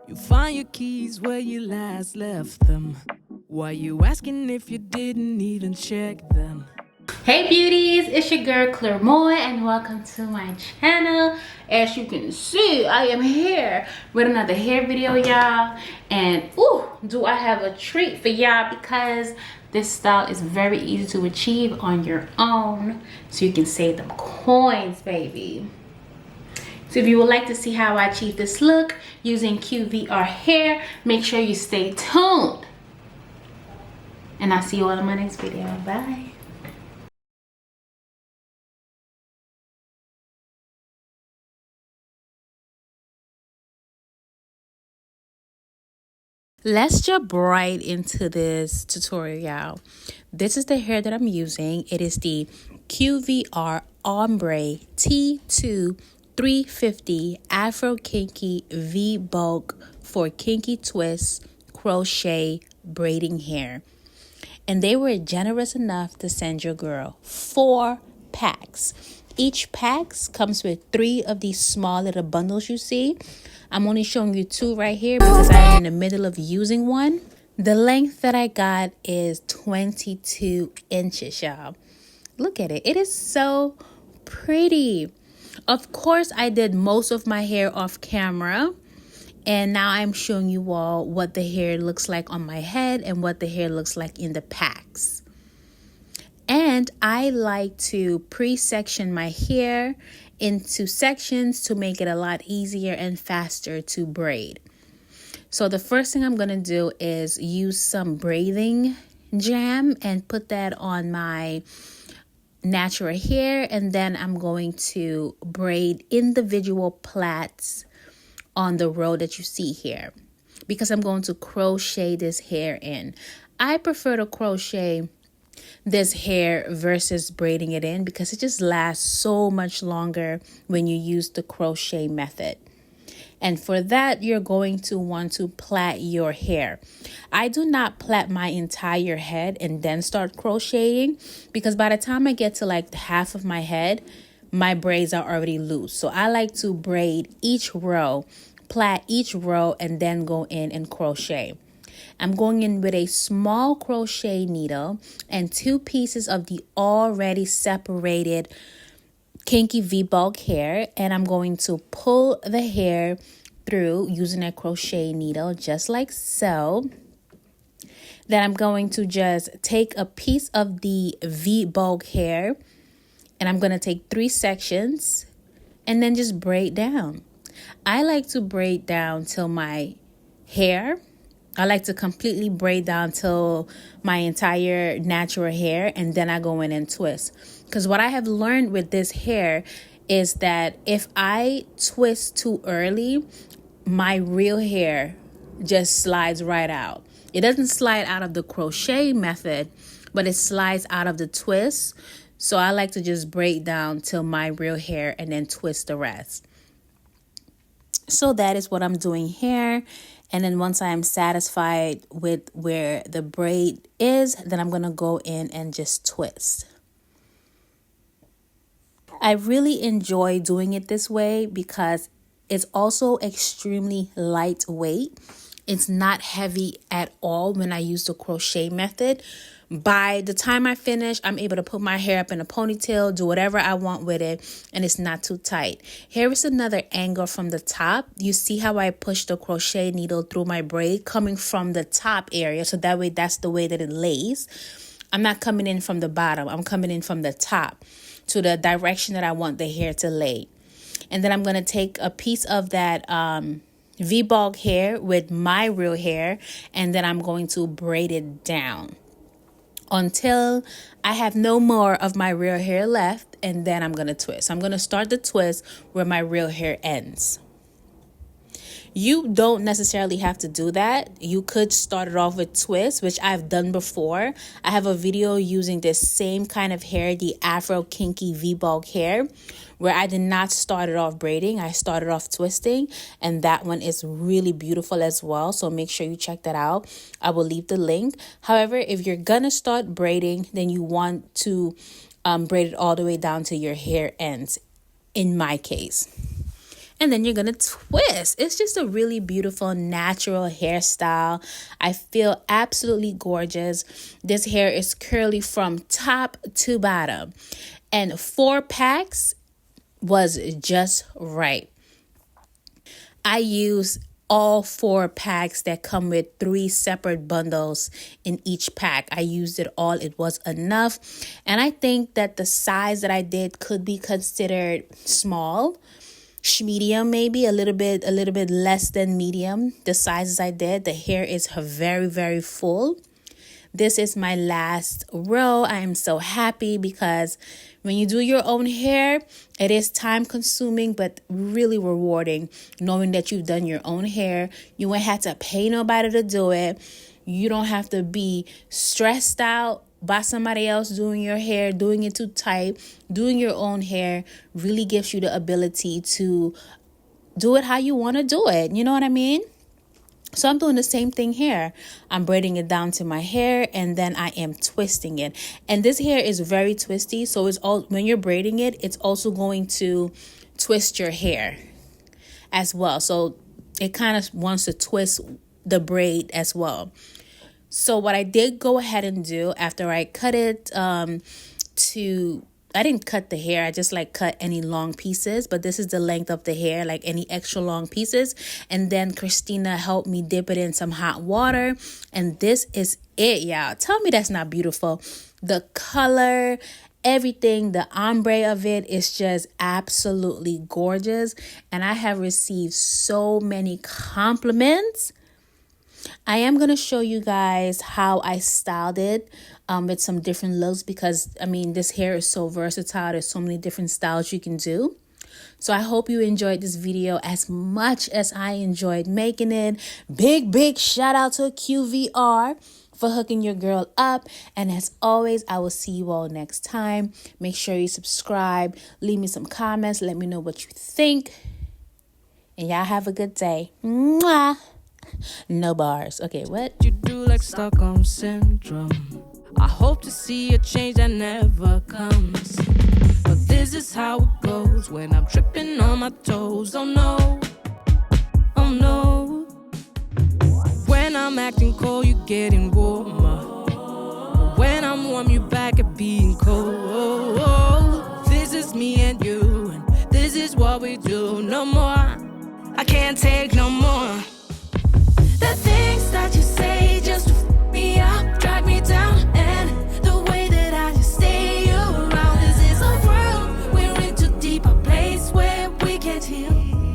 You find your keys where you last left them. Why you asking if you didn't even check them? Hey beauties, it's your girl 𝐂𝐿𝐿 and welcome to my channel. As you can see, I am here with another hair video, y'all. And ooh, do I have a treat for y'all, because this style is very easy to achieve on your own, so you can save them coins, baby. So if you would like to see how I achieve this look using QVR hair, make sure you stay tuned. And I'll see you all in my next video. Bye. Let's jump right into this tutorial, y'all. This is the hair that I'm using. It is the QVR Ombre T2 350 Afro Kinky V.BULK for Kinky Twist crochet braiding hair. And they were generous enough to send your girl 4 packs. Each pack comes with 3 of these small little bundles you see. I'm only showing you 2 right here because I'm in the middle of using one. The length that I got is 22 inches, y'all. Look at it. It is so pretty. Of course, I did most of my hair off camera. And now I'm showing you all what the hair looks like on my head and what the hair looks like in the packs. And I like to pre-section my hair into sections to make it a lot easier and faster to braid. So the first thing I'm going to do is use some braiding jam and put that on my natural hair, and then I'm going to braid individual plaits on the row that you see here, because I'm going to crochet this hair in. I prefer to crochet this hair versus braiding it in because it just lasts so much longer when you use the crochet method. And for that, you're going to want to plait your hair. I do not plait my entire head and then start crocheting, because by the time I get to like half of my head, my braids are already loose. So I like to braid each row, plait each row, and then go in and crochet. I'm going in with a small crochet needle and 2 pieces of the already separated Kinky V.BULK hair, and I'm going to pull the hair through using a crochet needle just like so. Then I'm going to just take a piece of the V.BULK hair, and I'm going to take 3 sections and then just braid down. I like to braid down till my hair, I like to completely braid down till my entire natural hair, and then I go in and twist. Because what I have learned with this hair is that if I twist too early, my real hair just slides right out. It doesn't slide out of the crochet method, but it slides out of the twist. So I like to just braid down till my real hair and then twist the rest. So that is what I'm doing here. And then once I'm satisfied with where the braid is, then I'm going to go in and just twist. I really enjoy doing it this way because it's also extremely lightweight. It's not heavy at all when I use the crochet method. By the time I finish, I'm able to put my hair up in a ponytail, do whatever I want with it, and it's not too tight. Here is another angle from the top. You see how I push the crochet needle through my braid coming from the top area, so that way that's the way that it lays. I'm not coming in from the bottom. I'm coming in from the top to the direction that I want the hair to lay. And then I'm going to take a piece of that V.BULK hair with my real hair, and then I'm going to braid it down until I have no more of my real hair left, and then I'm going to twist. I'm going to start the twist where my real hair ends. You don't necessarily have to do that. You could start it off with twists, which I've done before. I have a video using this same kind of hair, the Afro Kinky V.BULK hair, where I did not start it off braiding. I started off twisting, and that one is really beautiful as well. So make sure you check that out. I will leave the link. However, if you're gonna start braiding, then you want to braid it all the way down to your hair ends, in my case. and then you're gonna twist. It's just a really beautiful natural hairstyle. I feel absolutely gorgeous. This hair is curly from top to bottom, and 4 packs was just right. I use all 4 packs that come with 3 separate bundles in each pack. I used it all. It was enough. And I think that the size that I did could be considered small, medium, maybe a little bit less than medium. The sizes I did, the hair is very, very full. This is my last row. I am so happy because when you do your own hair, it is time consuming, but really rewarding knowing that you've done your own hair. You won't have to pay nobody to do it. You don't have to be stressed out by somebody else doing your hair, doing it too tight. Doing your own hair really gives you the ability to do it how you want to do it. You know what I mean? So I'm doing the same thing here. I'm braiding it down to my hair, and then I am twisting it. And this hair is very twisty, so it's all, when you're braiding it, it's also going to twist your hair as well. So it kind of wants to twist the braid as well. So what I did go ahead and do after I cut it I didn't cut the hair. I just cut any long pieces, but this is the length of the hair, any extra long pieces. And then Christina helped me dip it in some hot water. And this is it, y'all. Tell me that's not beautiful. The color, everything, the ombre of it is just absolutely gorgeous. And I have received so many compliments. I am going to show you guys how I styled it with some different looks because, this hair is so versatile. There's so many different styles you can do. So I hope you enjoyed this video as much as I enjoyed making it. Big shout out to QVR for hooking your girl up. And as always, I will see you all next time. Make sure you subscribe. Leave me some comments. Let me know what you think. And y'all have a good day. Mwah. No bars. Okay, what? You do like Stockholm Syndrome. I hope to see a change that never comes. But this is how it goes when I'm tripping on my toes. Oh no, oh no. When I'm acting cold, you're getting warmer. When I'm warm, you're back at being cold. This is me and you, and this is what we do. No more, I can't take no more. The things that you say just to f me up, drag me down, and the way that I just stay around. This is a world we're in too deep, a place where we can't heal.